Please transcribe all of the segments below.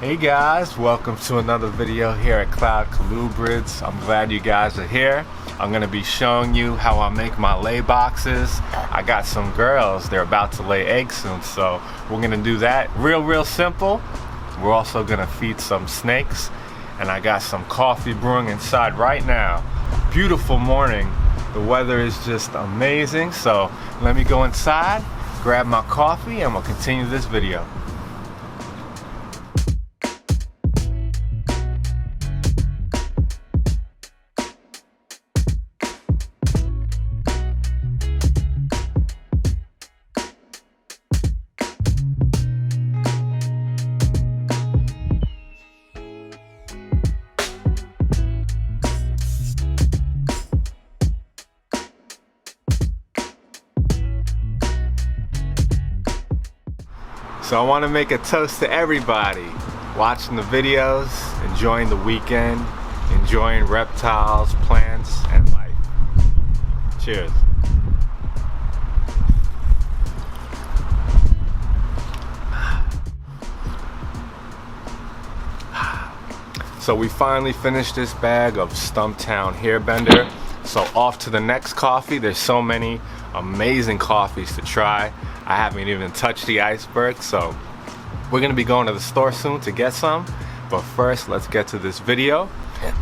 Hey guys, welcome to another video here at Colubrids. I'm glad you guys are here. I'm going to be showing you how I make my lay boxes. I got some girls, they're about to lay eggs soon, so we're going to do that real simple. We're also going to feed some snakes, and I got some coffee brewing inside right now. Beautiful morning. The weather is just amazing, so let me go inside, grab my coffee, and we'll continue this video. So I want to make a toast to everybody watching the videos, enjoying the weekend, enjoying reptiles, plants, and life. Cheers. So we finally finished this bag of Stumptown Hairbender. So off to the next coffee. There's so many amazing coffees to try. I haven't even touched the iceberg, so we're gonna be going to the store soon to get some. But first, let's get to this video.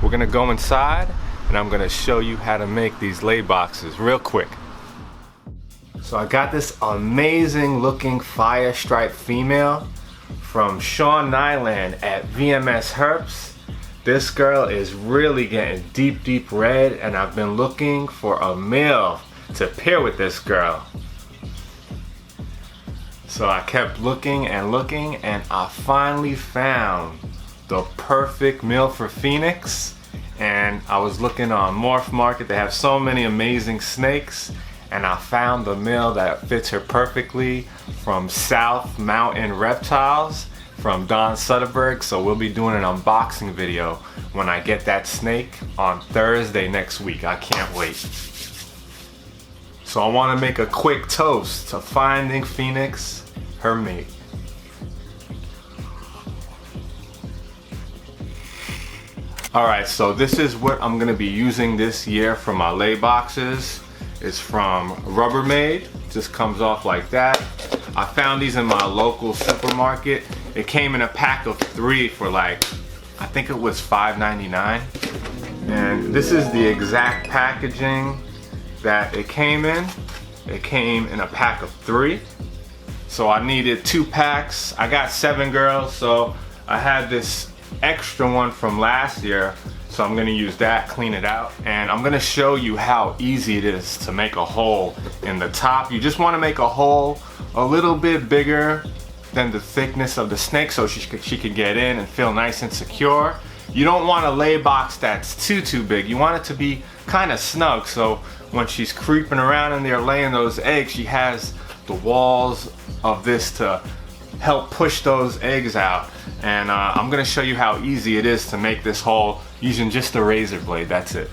We're gonna go inside and I'm gonna show you how to make these lay boxes real quick. So I got this amazing looking fire stripe female from Sean Nyland at VMS Herps. This girl is really getting deep red, and I've been looking for a male to pair with this girl. So I kept looking and looking, and I finally found the perfect male for Phoenix. And I was looking on Morph Market. They have so many amazing snakes, and I found the male that fits her perfectly from South Mountain Reptiles from Don Soderberg. So we'll be doing an unboxing video when I get that snake on Thursday next week. I can't wait. So I want to make a quick toast to finding Phoenix her mate. Alright, so this is what I'm going to be using this year for my lay boxes. It's from Rubbermaid. Just comes off like that. I found these in my local supermarket. It came in a pack of 3 for like, I think it was $5.99. And this is the exact packaging that it came in. It came in a pack of 3. So I needed 2 packs. I got 7 girls, so I had this extra one from last year. So I'm gonna use that, clean it out, and I'm gonna show you how easy it is to make a hole in the top. You just wanna make a hole a little bit bigger than the thickness of the snake so she can get in and feel nice and secure. You don't want a lay box that's too big. You want it to be kind of snug, so when she's creeping around in there laying those eggs, she has the walls of this to help push those eggs out. And I'm gonna show you how easy it is to make this hole using just a razor blade. That's it.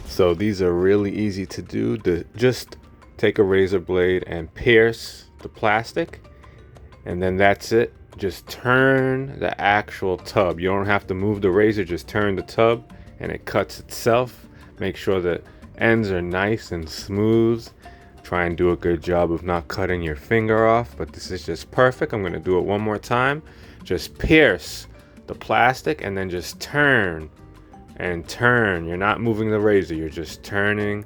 So these are really easy to do. Just take a razor blade and pierce the plastic, and then that's it. Just turn the actual tub. You don't have to move the razor, just turn the tub and it cuts itself. Make sure the ends are nice and smooth. Try and do a good job of not cutting your finger off, but this is just perfect. I'm going to do it one more time. Just pierce the plastic and then just turn and turn. You're not moving the razor, you're just turning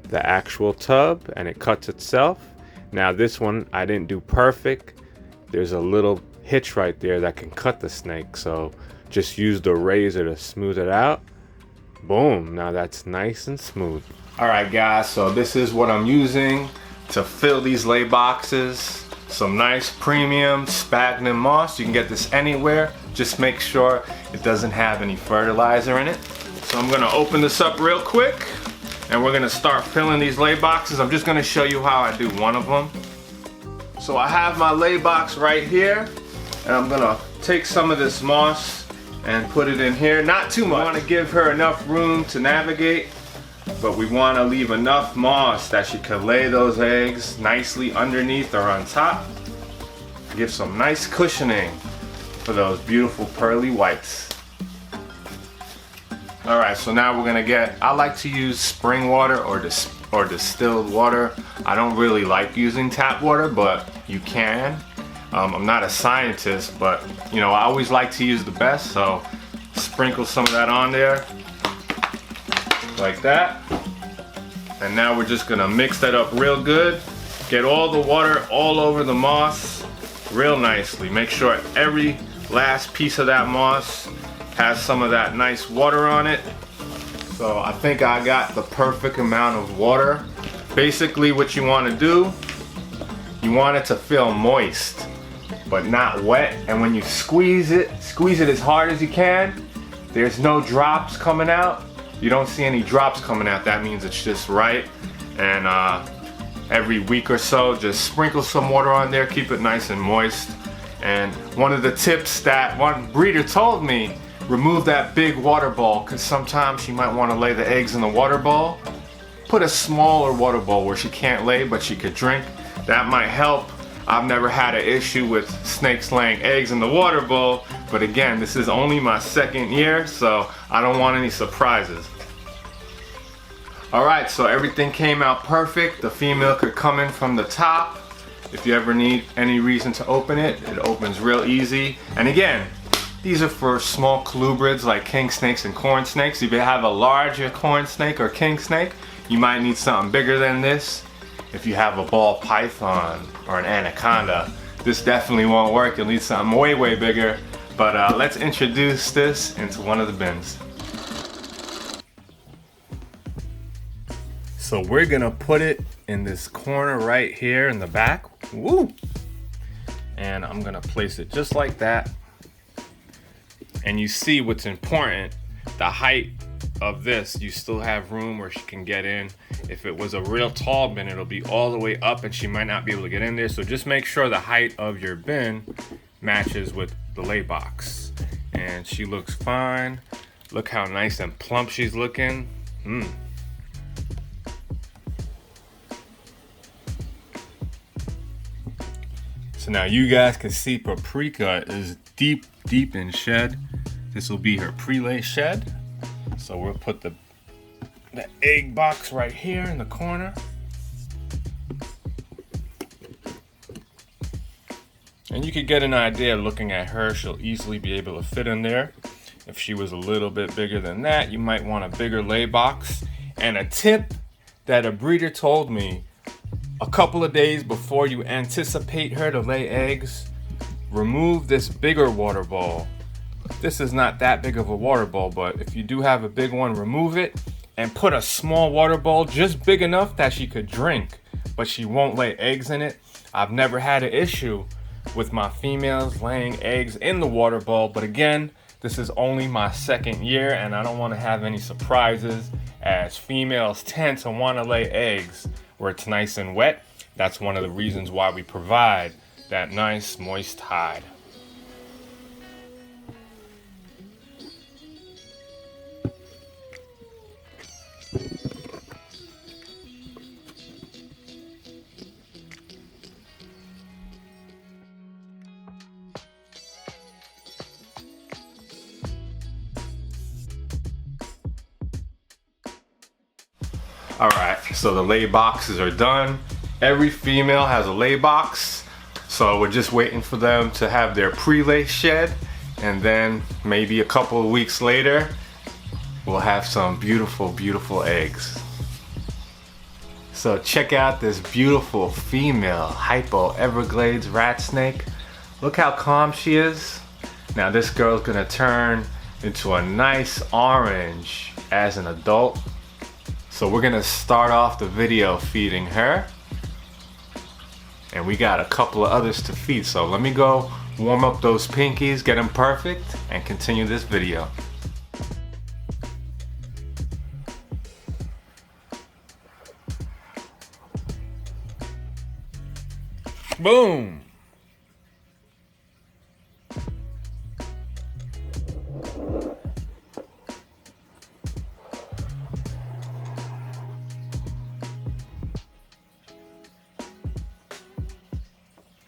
the actual tub and it cuts itself. Now this one I didn't do perfect. There's a little hitch right there that can cut the snake, so just use the razor to smooth it out. Boom, now that's nice and smooth. Alright guys, so this is what I'm using to fill these lay boxes. Some nice premium sphagnum moss. You can get this anywhere. Just make sure it doesn't have any fertilizer in it. So I'm gonna open this up real quick and we're gonna start filling these lay boxes. I'm just gonna show you how I do one of them. So I have my lay box right here, and I'm gonna take some of this moss and put it in here. Not too much. I want to give her enough room to navigate, but we want to leave enough moss that she can lay those eggs nicely underneath or on top. Give some nice cushioning. for those beautiful pearly whites. All right, so now we're gonna I like to use spring water or distilled water. I don't really like using tap water, but you can. I'm not a scientist, but you know, I always like to use the best, so sprinkle some of that on there, like that. And now we're just gonna mix that up real good. Get all the water all over the moss real nicely. Make sure every last piece of that moss has some of that nice water on it. So I think I got the perfect amount of water. Basically what you want to do, you want it to feel moist, but not wet. And when you squeeze it as hard as you can. There's no drops coming out. You don't see any drops coming out, that means it's just right. And every week or so, just sprinkle some water on there, keep it nice and moist. And one of the tips that one breeder told me, remove that big water bowl, because sometimes she might want to lay the eggs in the water bowl. Put a smaller water bowl where she can't lay but she could drink. That might help. I've never had an issue with snakes laying eggs in the water bowl, but again, this is only my second year, so I don't want any surprises. Alright, so everything came out perfect. The female could come in from the top. If you ever need any reason to open it, it opens real easy. And again, these are for small colubrids like king snakes and corn snakes. If you have a larger corn snake or king snake, you might need something bigger than this. If you have a ball python or an anaconda, this definitely won't work. You'll need something way, way bigger. But let's introduce this into one of the bins. So we're gonna put it in this corner right here in the back. Woo! And I'm gonna place it just like that. And you see what's important, the height of this, you still have room where she can get in. If it was a real tall bin, it'll be all the way up and she might not be able to get in there. So just make sure the height of your bin matches with the laybox. And she looks fine. Look how nice and plump she's looking. So now you guys can see Paprika is deep in shed. This will be her pre-lay shed. So we'll put the egg box right here in the corner. And you could get an idea looking at her. She'll easily be able to fit in there. If she was a little bit bigger than that, you might want a bigger lay box. And a tip that a breeder told me, a couple of days before you anticipate her to lay eggs, remove this bigger water bowl. This is not that big of a water bowl, but if you do have a big one, remove it and put a small water bowl just big enough that she could drink, but she won't lay eggs in it. I've never had an issue with my females laying eggs in the water bowl, but again, this is only my second year and I don't want to have any surprises, as females tend to want to lay eggs where it's nice and wet. That's one of the reasons why we provide that nice moist hide. Alright, so the lay boxes are done. Every female has a lay box, so we're just waiting for them to have their pre-lay shed, and then maybe a couple of weeks later we'll have some beautiful, beautiful eggs. So check out this beautiful female Hypo Everglades rat snake. Look how calm she is. Now this girl's gonna turn into a nice orange as an adult. So we're gonna start off the video feeding her. And we got a couple of others to feed. So let me go warm up those pinkies, get them perfect, and continue this video. Boom!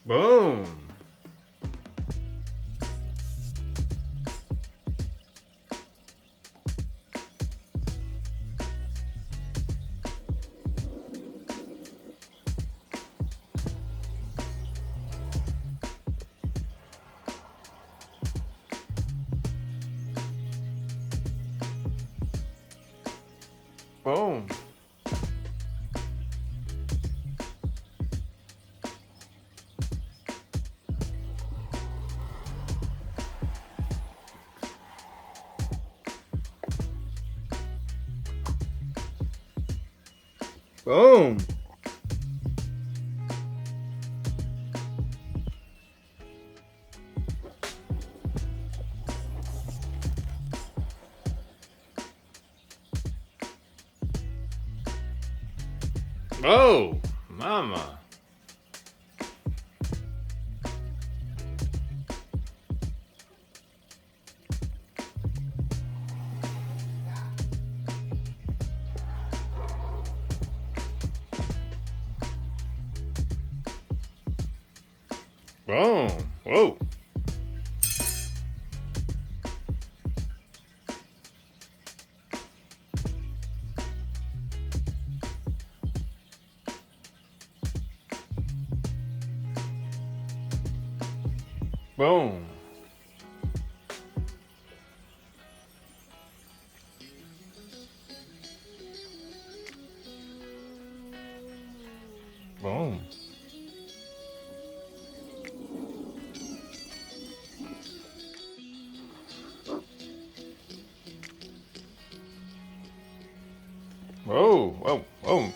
Boom! Boom. Boom. Oh, mama. Boom. Whoa. Boom. Boom. Whoa, whoa, whoa.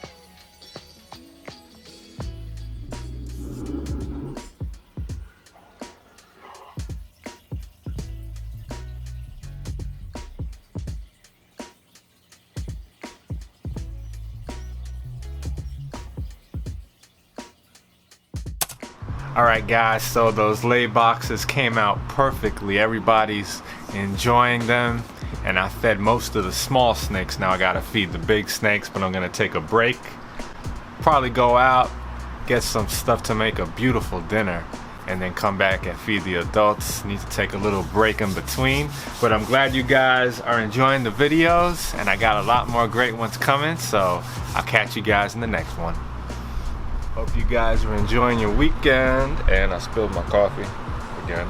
Alright guys, so those lay boxes came out perfectly. Everybody's enjoying them. And I fed most of the small snakes. Now I gotta feed the big snakes, but I'm gonna take a break. Probably go out, get some stuff to make a beautiful dinner, and then come back and feed the adults. Need to take a little break in between. But I'm glad you guys are enjoying the videos, and I got a lot more great ones coming, so I'll catch you guys in the next one. Hope you guys are enjoying your weekend. And I spilled my coffee again.